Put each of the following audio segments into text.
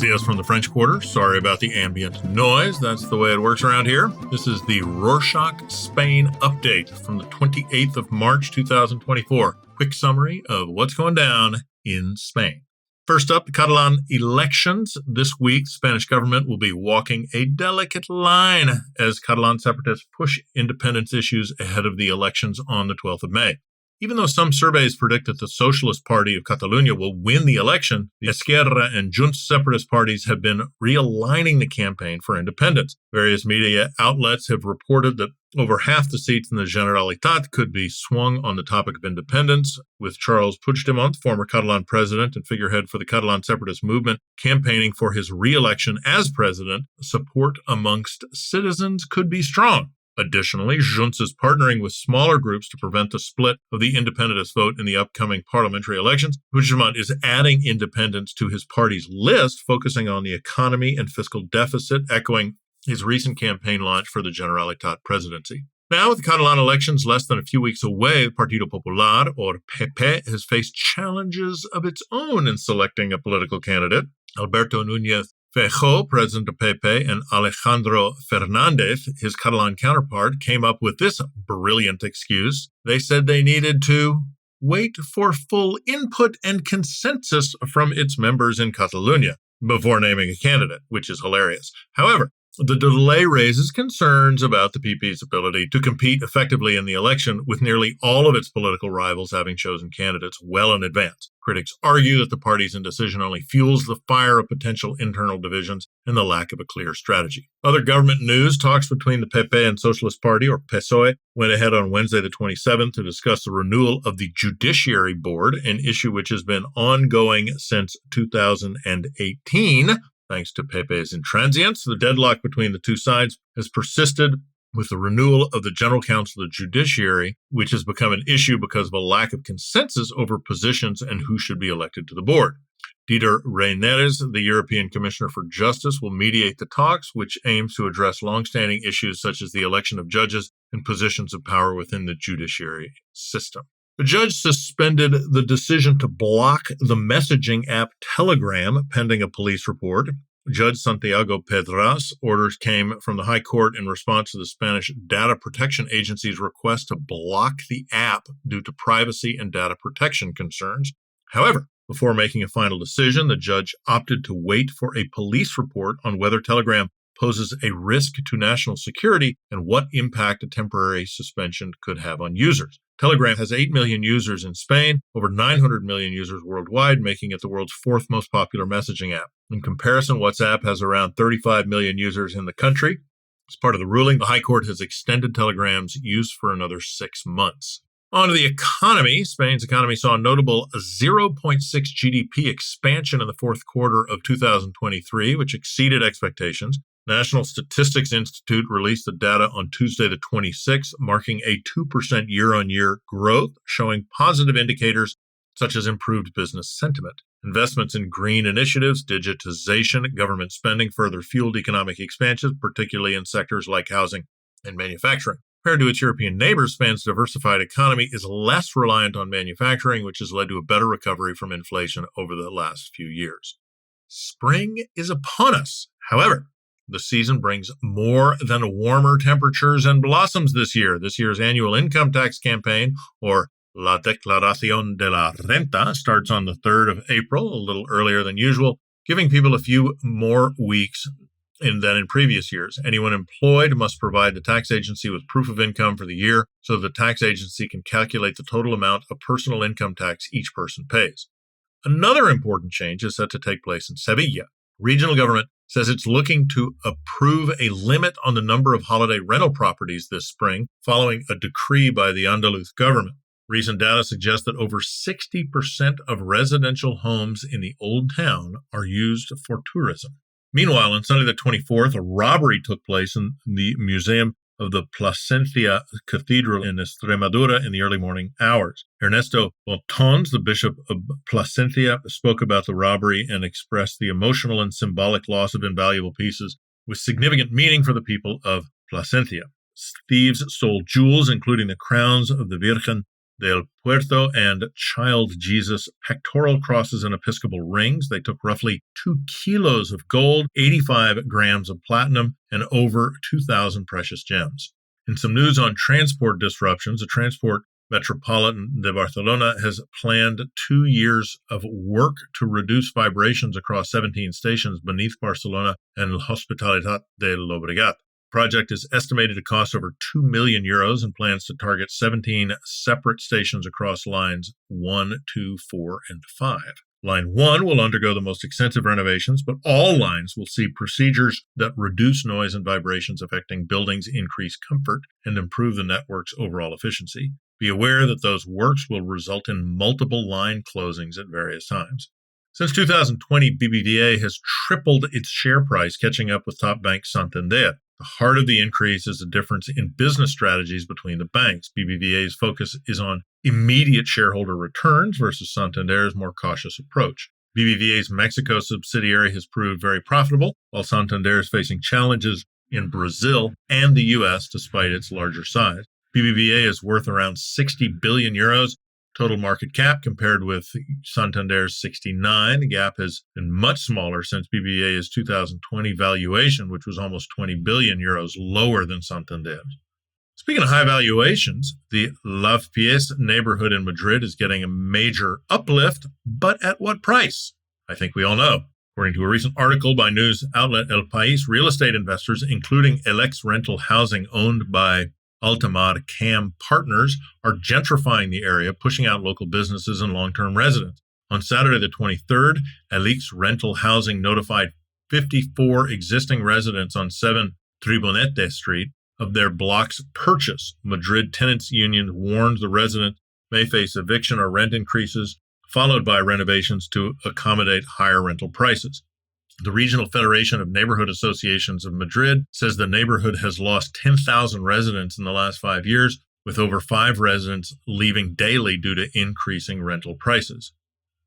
dias from the French Quarter. Sorry about the ambient noise. That's the way it works around here. This is the Rorschach Spain update from the 28th of March, 2024. Quick summary of what's going down in Spain. First up, the Catalan elections. This week, the Spanish government will be walking a delicate line as Catalan separatists push independence issues ahead of the elections on the 12th of May. Even though some surveys predict that the Socialist Party of Catalonia will win the election, the Esquerra and Junts separatist parties have been realigning the campaign for independence. Various media outlets have reported that over half the seats in the Generalitat could be swung on the topic of independence, with Charles Puigdemont, former Catalan president and figurehead for the Catalan separatist movement, campaigning for his re-election as president. Support amongst citizens could be strong. Additionally, Junts is partnering with smaller groups to prevent the split of the independentist vote in the upcoming parliamentary elections. Puigdemont is adding independents to his party's list, focusing on the economy and fiscal deficit, echoing his recent campaign launch for the Generalitat presidency. Now, with the Catalan elections less than a few weeks away, Partido Popular, or PP, has faced challenges of its own in selecting a political candidate. Alberto Núñez Feijóo, president of PP, and Alejandro Fernández, his Catalan counterpart, came up with this brilliant excuse. They said they needed to wait for full input and consensus from its members in Catalonia before naming a candidate, which is hilarious. However, the delay raises concerns about the PP's ability to compete effectively in the election, with nearly all of its political rivals having chosen candidates well in advance. Critics argue that the party's indecision only fuels the fire of potential internal divisions and the lack of a clear strategy. Other government news: talks between the PP and Socialist Party, or PSOE, went ahead on Wednesday the 27th to discuss the renewal of the Judiciary Board, an issue which has been ongoing since 2018. Thanks to PP's intransience, the deadlock between the two sides has persisted with the renewal of the General Council of the Judiciary, which has become an issue because of a lack of consensus over positions and who should be elected to the board. Dieter Reynders, the European Commissioner for Justice, will mediate the talks, which aims to address long-standing issues such as the election of judges and positions of power within the judiciary system. The judge suspended the decision to block the messaging app Telegram pending a police report. Judge Santiago Pedras' orders came from the High Court in response to the Spanish Data Protection Agency's request to block the app due to privacy and data protection concerns. However, before making a final decision, the judge opted to wait for a police report on whether Telegram poses a risk to national security and what impact a temporary suspension could have on users. Telegram has 8 million users in Spain, over 900 million users worldwide, making it the world's fourth most popular messaging app. In comparison, WhatsApp has around 35 million users in the country. As part of the ruling, the High Court has extended Telegram's use for another 6 months. On to the economy. Spain's economy saw a notable 0.6 GDP expansion in the fourth quarter of 2023, which exceeded expectations. National Statistics Institute released the data on Tuesday the 26th, marking a 2% year-on-year growth, showing positive indicators such as improved business sentiment. Investments in green initiatives, digitization, government spending further fueled economic expansion, particularly in sectors like housing and manufacturing. Compared to its European neighbors, Spain's diversified economy is less reliant on manufacturing, which has led to a better recovery from inflation over the last few years. Spring is upon us. However, the season brings more than warmer temperatures and blossoms this year. This year's annual income tax campaign, or La Declaración de la Renta, starts on the 3rd of April, a little earlier than usual, giving people a few more weeks than in previous years. Anyone employed must provide the tax agency with proof of income for the year so the tax agency can calculate the total amount of personal income tax each person pays. Another important change is set to take place in Sevilla. Regional government says it's looking to approve a limit on the number of holiday rental properties this spring, following a decree by the Andalus government. Recent data suggests that over 60% of residential homes in the Old Town are used for tourism. Meanwhile, on Sunday the 24th, a robbery took place in the Museum of the Plasencia Cathedral in Extremadura in the early morning hours. Ernesto Botons, the Bishop of Plasencia, spoke about the robbery and expressed the emotional and symbolic loss of invaluable pieces with significant meaning for the people of Plasencia. Thieves stole jewels, including the crowns of the Virgen del Puerto and Child Jesus pectoral crosses and Episcopal rings. They took roughly 2 kilos of gold, 85 grams of platinum, and over 2,000 precious gems. In some news on transport disruptions, the Transport Metropolitan de Barcelona has planned 2 years of work to reduce vibrations across 17 stations beneath Barcelona and Hospitalitat de Llobregat. The project is estimated to cost over €2 million and plans to target 17 separate stations across lines 1, 2, 4, and 5. Line 1 will undergo the most extensive renovations, but all lines will see procedures that reduce noise and vibrations affecting buildings, increase comfort, and improve the network's overall efficiency. Be aware that those works will result in multiple line closings at various times. Since 2020, BBVA has tripled its share price, catching up with top bank Santander. The heart of the increase is the difference in business strategies between the banks. BBVA's focus is on immediate shareholder returns versus Santander's more cautious approach. BBVA's Mexico subsidiary has proved very profitable, while Santander is facing challenges in Brazil and the U.S. despite its larger size. BBVA is worth around €60 billion total market cap compared with Santander's 69. The gap has been much smaller since BBVA's 2020 valuation, which was almost €20 billion lower than Santander's. Speaking of high valuations, the Lavapiés neighborhood in Madrid is getting a major uplift, but at what price? I think we all know. According to a recent article by news outlet El País, real estate investors, including Elex Rental Housing owned by Altamar Cam Partners, are gentrifying the area, pushing out local businesses and long-term residents. On Saturday the 23rd, Elex Rental Housing notified 54 existing residents on 7 Tribunete Street of their block's purchase. Madrid Tenants Union warned the residents may face eviction or rent increases, followed by renovations to accommodate higher rental prices. The Regional Federation of Neighborhood Associations of Madrid says the neighborhood has lost 10,000 residents in the last 5 years, with over 5 residents leaving daily due to increasing rental prices.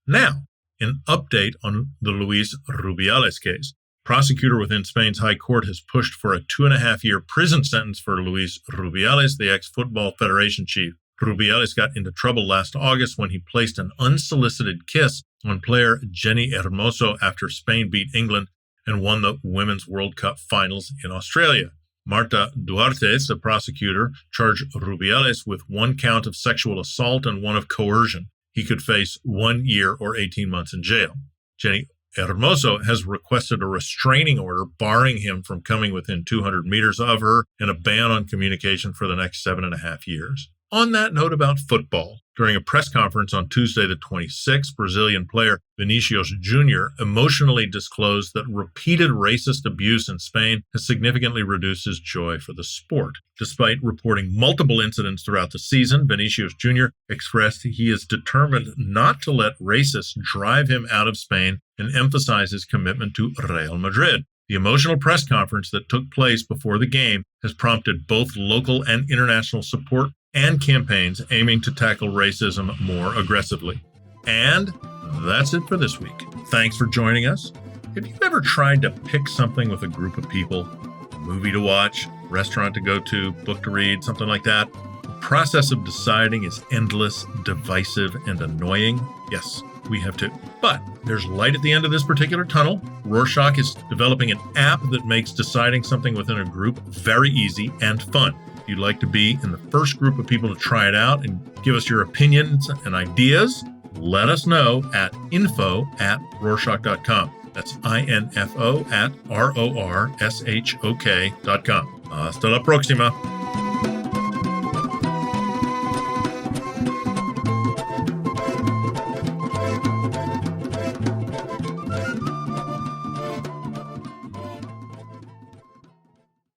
Now, an update on the Luis Rubiales case. Prosecutor within Spain's High Court has pushed for a 2.5-year prison sentence for Luis Rubiales, the ex-Football Federation chief. Rubiales got into trouble last August when he placed an unsolicited kiss on player Jenny Hermoso after Spain beat England and won the Women's World Cup finals in Australia. Marta Duarte, the prosecutor, charged Rubiales with 1 count of sexual assault and 1 of coercion. He could face 1 year or 18 months in jail. Jenny Hermoso has requested a restraining order barring him from coming within 200 meters of her and a ban on communication for the next 7.5 years. On that note about football, during a press conference on Tuesday the 26th, Brazilian player Vinicius Jr. emotionally disclosed that repeated racist abuse in Spain has significantly reduced his joy for the sport. Despite reporting multiple incidents throughout the season, Vinicius Jr. expressed he is determined not to let racists drive him out of Spain and emphasized his commitment to Real Madrid. The emotional press conference that took place before the game has prompted both local and international support and campaigns aiming to tackle racism more aggressively. And that's it for this week. Thanks for joining us. Have you ever tried to pick something with a group of people? A movie to watch, restaurant to go to, book to read, something like that? The process of deciding is endless, divisive, and annoying. Yes, we have too. But there's light at the end of this particular tunnel. Rorschach is developing an app that makes deciding something within a group very easy and fun. If you'd like to be in the first group of people to try it out and give us your opinions and ideas, let us know at info@rorschach.com. That's info@rorschok.com. Hasta la próxima.